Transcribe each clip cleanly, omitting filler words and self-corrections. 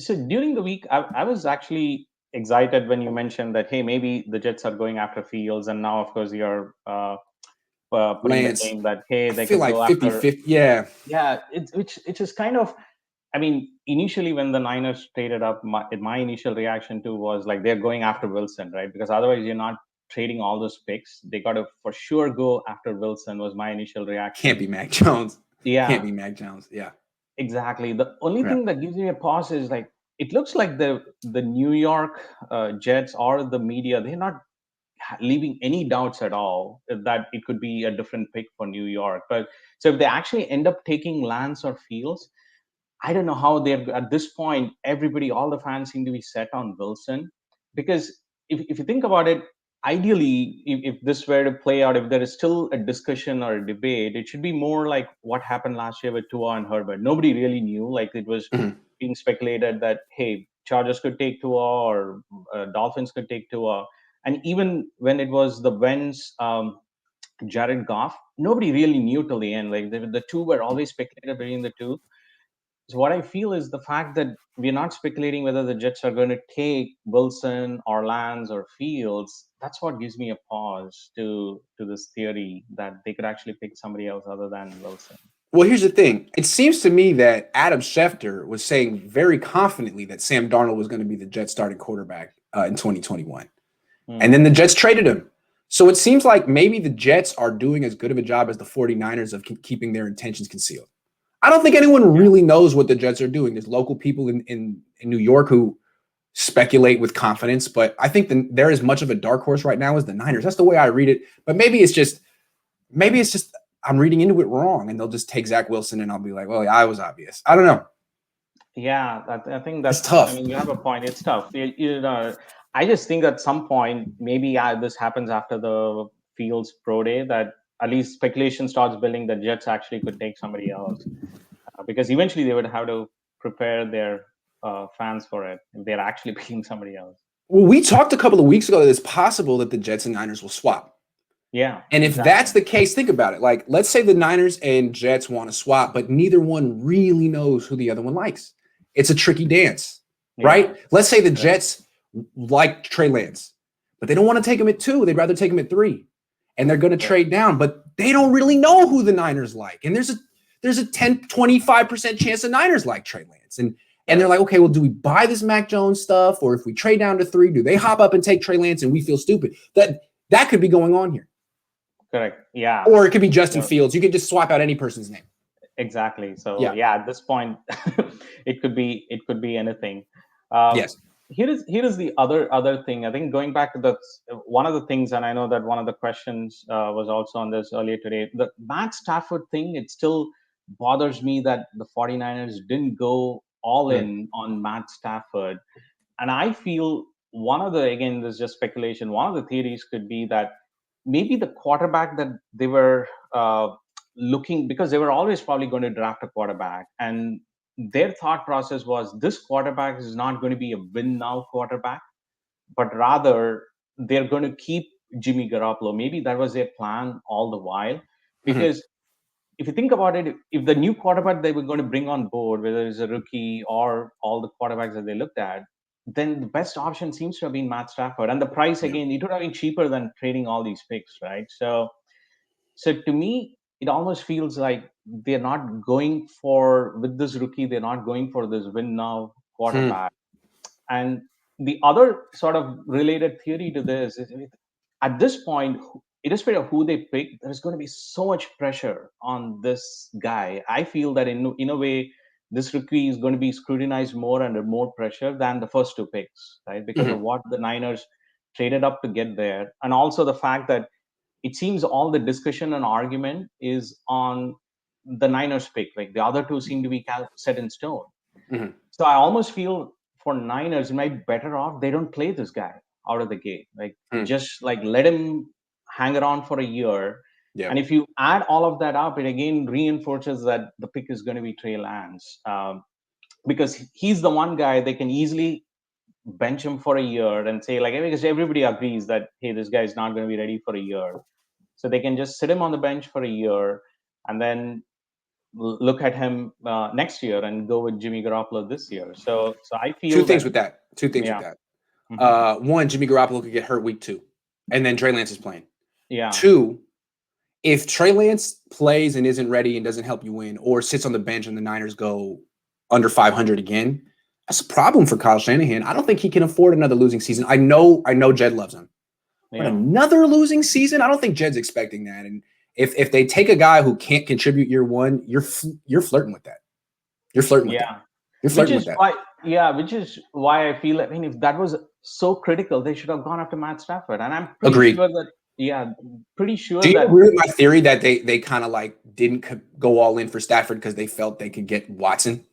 So during the week, I was actually excited when you mentioned that, hey, maybe the Jets are going after Fields, and now, of course, you're putting the Lance, claim that, hey, I they feel could like go 50 after. 50. Yeah. Yeah, which is kind of. I mean, initially when the Niners traded up, my initial reaction to was like they're going after Wilson, right? Because otherwise you're not trading all those picks. They got to for sure go after Wilson. Was my initial Can't reaction. be Mac Jones. Can't Yeah, be Mac Jones. Yeah. exactly. The only Yeah. thing that gives me a pause is like it looks like the New York Jets or the media, they're not leaving any doubts at all that it could be a different pick for New York. But so if they actually end up taking Lance or Fields, I don't know how they're at this point. Everybody, all the fans seem to be set on Wilson because if you think about it, ideally, if this were to play out, if there is still a discussion or a debate, it should be more like what happened last year with Tua and Herbert. Nobody really knew. Like it was Mhm. being speculated that hey, Chargers could take Tua or Dolphins could take Tua, and even when it was the Wentz. Jared Goff, nobody really knew till the end. Like the two were always speculated between the two. So what I feel is the fact that we're not speculating whether the Jets are going to take Wilson or Lance or Fields. That's what gives me a pause to this theory that they could actually pick somebody else other than Wilson. Well, here's the thing. It seems to me that Adam Schefter was saying very confidently that Sam Darnold was going to be the Jets starting quarterback in 2021. And Hmm. then the Jets traded him. So it seems like maybe the Jets are doing as good of a job as the 49ers of keeping their intentions concealed. I don't think anyone Yeah, really knows what the Jets are doing. There's local people in New York who speculate with confidence, but I think there is much of a dark horse right now as the Niners. That's the way I read it. But maybe it's just I'm reading into it wrong, and they'll just take Zach Wilson, and I'll be like, well, yeah, I was obvious. I don't know. yeah. I think It's that's. I tough. mean, you have a point. It's tough. You know, I just think at some point maybe this happens after the Fields pro day that at least speculation starts building that Jets actually could take somebody else because eventually they would have to prepare their fans for it if they're actually picking somebody else. Well, we talked a couple of weeks ago that it's possible that the Jets and Niners will swap. Yeah, And if that's exactly. the case, think about it. Like, let's say the Niners and Jets want to swap, but neither one really knows who the other one likes. It's a tricky dance, Yeah, right? Let's say the correct. Jets like Trey Lance, but they don't want to take him at 2. They'd rather take him at 3. And they're going to Correct. trade down, but they don't really know who the Niners like. And there's a 10-25% chance the Niners like Trey Lance. And they're Correct. like, okay, well, do we buy this Mac Jones stuff? Or if we trade down to 3, do they hop up and take Trey Lance and we feel stupid? That could be going on here. Correct. Yeah. Or it could be Justin So Fields. You could just swap out any person's name. exactly. So Yeah. yeah, at this point, it could be anything. Um, Yes. here is the other thing. I think going back to the one of the things, and I know that one of the questions was also on this earlier today. The Matt Stafford thing, it still bothers me that the 49ers didn't go all Mm. in on Matt Stafford. And I feel one of the, again, this is just speculation. One of the theories could be that maybe the quarterback that they were looking, because they were always probably going to draft a quarterback, and their thought process was this quarterback is not going to be a win now quarterback, but rather they're going to keep Jimmy Garoppolo. Maybe that was their plan all the while, Mhm. because if you think about it, if the new quarterback they were going to bring on board, whether it's a rookie or all the quarterbacks that they looked at, then the best option seems to have been Matt Stafford. And the price, Yeah. again, it would have been cheaper than trading all these picks, right? So to me, it almost feels like they're not going for, with this rookie, they're not going for this win now Hmm. quarterback. And the other sort of related theory to this is at this point, irrespective of who they pick, there's going to be so much pressure on this guy. I feel that in a way, this rookie is going to be scrutinized more under more pressure than the first two picks, right? Because of Hmm. what the Niners traded up to get there. And also the fact that it seems all the discussion and argument is on the Niners pick. Like the other two seem to be set in stone. Hmm. So I almost feel for Niners, it might be better off they don't play this guy out of the gate. Like Hmm. just like let him hang around for a year. Yeah. And if you add all of that up, it again reinforces that the pick is going to be Trey Lance, because he's the one guy they can easily bench him for a year and say like, because everybody agrees that hey, this guy is not going to be ready for a year, so they can just sit him on the bench for a year, and then look at him next year and go with Jimmy Garoppolo this year. So I Two feel things that with that. Two things with yeah, that. hmm One, Jimmy Garoppolo could get hurt week 2, and then Trey Lance is playing. yeah, 2, if Trey Lance plays and isn't ready and doesn't help you win, or sits on the bench and the Niners go under 500 again, that's a problem for Kyle Shanahan. I don't think he can afford another losing season. I know Jed loves him, but yeah. another losing season, I don't think Jed's expecting that. And if they take a guy who can't contribute year one, you're flirting with that. You're flirting with that. Yeah, You're which flirting with is that. why, yeah, which is why I feel. I mean, if that was so critical, they should have gone after Matt Stafford. And I'm pretty Agreed. sure that, yeah, pretty sure Do you that agree with my theory that they kind of like didn't go all in for Stafford because they felt they could get Watson?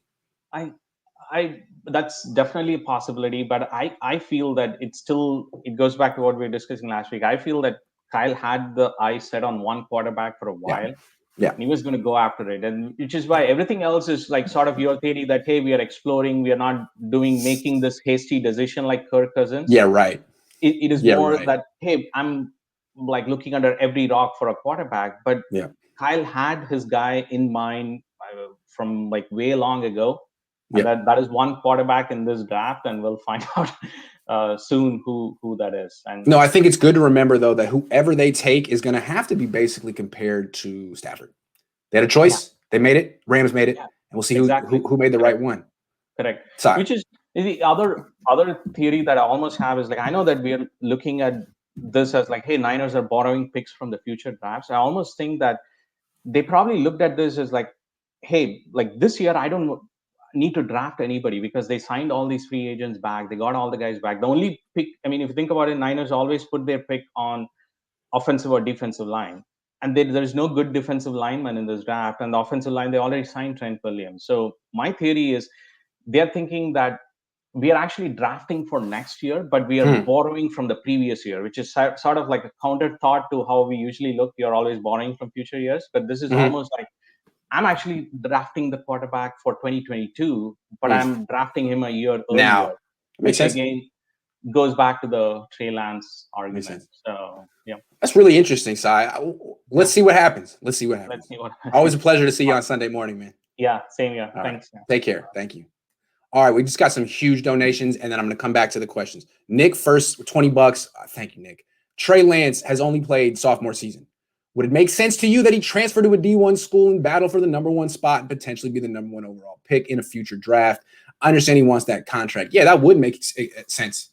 I, that's definitely a possibility. But I feel that it goes back to what we were discussing last week. I feel that Kyle had the eye set on one quarterback for a Yeah. while. Yeah. And he was going to go after it, and which is why everything else is like sort of your theory that, hey, we are exploring, we are not making this hasty decision like Kirk Cousins. Yeah, right. It is Yeah, more right. that, hey, I'm like looking under every rock for a quarterback. But Yeah. Kyle had his guy in mind from like way long ago, and Yeah. that is one quarterback in this draft, and we'll find out soon who that is. And No, I think it's good to remember though that whoever they take is going to have to be basically compared to Stafford. They had a yeah, choice. They made it. Rams made it, yeah, and we'll see exactly. who made the right one. Correct. Sorry. Which is the other theory that I almost have is like, I know that we are looking at this as like, hey, Niners are borrowing picks from the future drafts. I almost think that they probably looked at this as like, hey, like this year I don't need to draft anybody because they signed all these free agents back. They got all the guys back. The only pick, I mean, if you think about it, Niners always put their pick on offensive or defensive line. And there's no good defensive lineman in this draft. And the offensive line, they already signed Trent Williams. So my theory is they're thinking that we are actually drafting for next year, but we are borrowing from the previous year, which is sort of like a counter thought to how we usually look. You're always borrowing from future years, but this is Mm-hmm. almost like I'm actually drafting the quarterback for 2022, but Mm. I'm drafting him a year earlier, Now, makes which sense. again goes back to the Trey Lance Makes argument. sense. So yeah, That's really interesting, Sai. Let's yeah. see what happens. Let's see what Let's happens. see what. Always a pleasure to see you on Sunday morning, man. Yeah, same here. All right. Thanks. Yeah. Take care. Thank you. All right, we just got some huge donations, and then I'm going to come back to the questions. Nick, first $20. Thank you, Nick. Trey Lance has only played sophomore season. Would it make sense to you that he transfer to a D1 school and battle for the number one spot and potentially be the number one overall pick in a future draft? I understand he wants that contract. Yeah, that would make sense.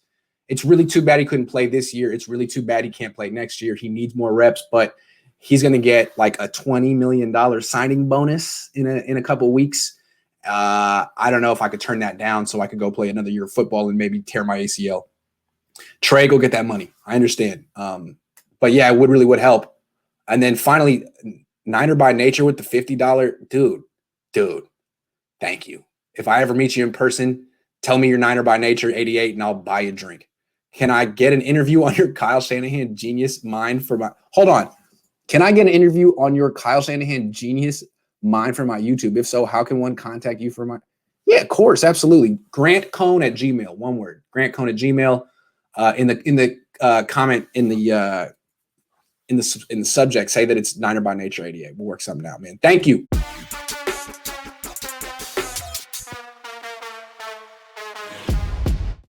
It's really too bad he couldn't play this year. It's really too bad he can't play next year. He needs more reps, but he's going to get like a $20 million signing bonus in a couple weeks. I don't know if I could turn that down so I could go play another year of football and maybe tear my ACL. Trey, go get that money. I understand. But yeah, it would help. And then finally, Niner by Nature with the $50. Dude, thank you. If I ever meet you in person, tell me you're Niner by Nature 88 and I'll buy you a drink. Can I get an interview on your Kyle Shanahan genius mind for my – hold on. Can I get an interview on your Kyle Shanahan genius mind for my YouTube? If so, how can one contact you for my – yeah, of course, absolutely. Grant Cohn at Gmail, one word. Grant Cohn at Gmail. In the comment in the subject, say that it's Niner by Nature 88. We'll work something out, man. Thank you.